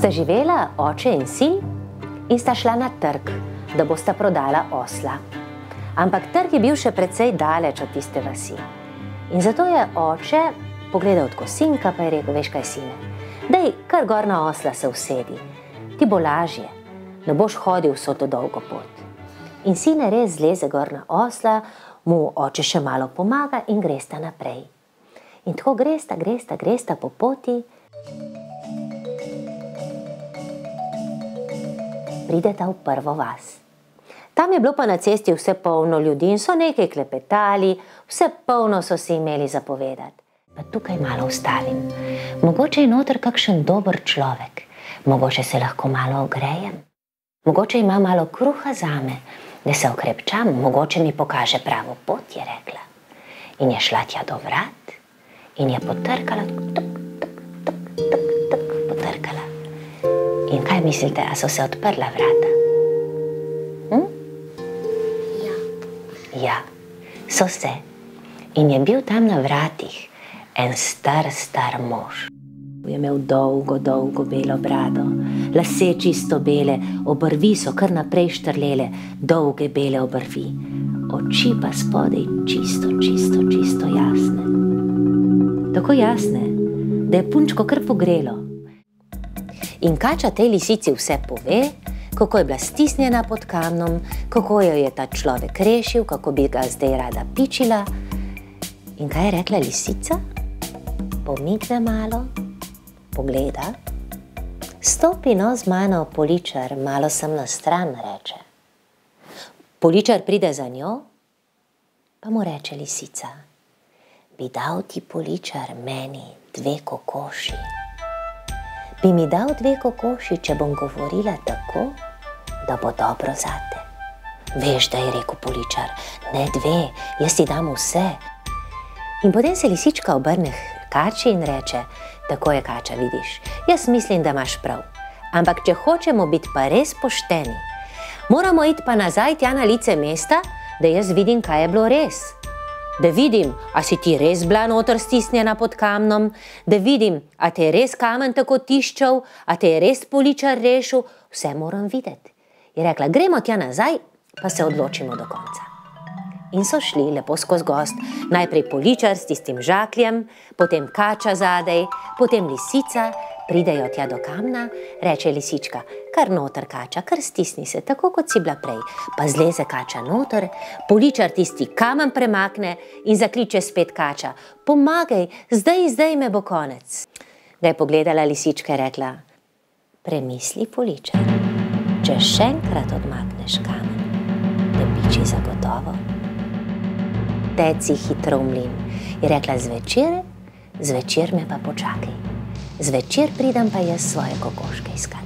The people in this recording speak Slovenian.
Sta živela oče in sin in sta šla na trg, da bosta prodala osla. Ampak trg je bil še precej daleč od tiste vasi. In zato je oče pogledal tako sinka, pa je rekel: veš kaj, sine, daj kar gor na osla se usedi, ti bo lažje, ne boš hodil vso to dolgo pot. In sine res zleze gor na osla, mu oče še malo pomaga in gresta naprej. In tako gresta po poti, prideta v prvo vas. Tam je bilo pa na cesti vse polno ljudi in so nekaj klepetali, vse polno so si imeli za povedati. Pa tukaj malo ustavim. Mogoče je noter kakšen dober človek, mogoče se lahko malo ogrejem, mogoče ima malo kruha zame, da se okrepčam, mogoče mi pokaže pravo pot, je rekla. In je šla tja do vrat in je potrkala, potrkala. In kaj mislite, a so se odprla vrata? Ja, so se. In je bil tam na vratih en star mož. Je imel dolgo belo brado, lase čisto bele, obrvi so kar naprej štrlele, dolge bele obrvi, oči pa spodaj čisto jasne. Tako jasne, da je punčko kar pogrelo. In kača tej lisici vse pove, kako je bila stisnjena pod kamnom, kako jo je ta človek rešil, kako bi ga zdaj rada pičila. In kaj je rekla lisica? Pomigne malo, pogleda. Stopi no z mano, Poličar, malo sem na stran, reče. Poličar pride za njo, pa mu reče lisica: bi dal ti, Poličar, meni 2 kokoši. Bi mi dal 2 kokoši, če bom govorila tako, da bo dobro zate. Veš, da je rekel Poličar, ne 2, jaz ti dam vse. In potem se lisička obrne k kači in reče: tako je, kača, vidiš, jaz mislim, da imaš prav. Ampak če hočemo biti pa res pošteni, moramo iti pa nazaj tja na lice mesta, da jaz vidim, kaj je bilo res. Da vidim, a si ti res bila noter stisnjena pod kamnom, da vidim, a te je res kamen tako tiščal, a te je res Poličar rešil, vse moram videti. Je rekla: gremo tja nazaj, pa se odločimo do konca. In so šli lepo skozi gozd, najprej Poličar s tistim žakljem, potem kača zadej, potem lisica, pridejo tja do kamna, reče lisička: kar noter, kača, kar stisni se, tako kot si bila prej. Pa zleze kača noter, Poličar tisti kamen premakne in zakliče spet kača: pomagaj, zdaj me bo konec. Ga je pogledala lisička in rekla: premisli, Poličar, če še enkrat odmakneš kamen, te piči zagotovo. Teci hitro v mlin, je rekla: zvečer me pa počakaj. Zvečer pridem pa jaz svoje kokoške iskat.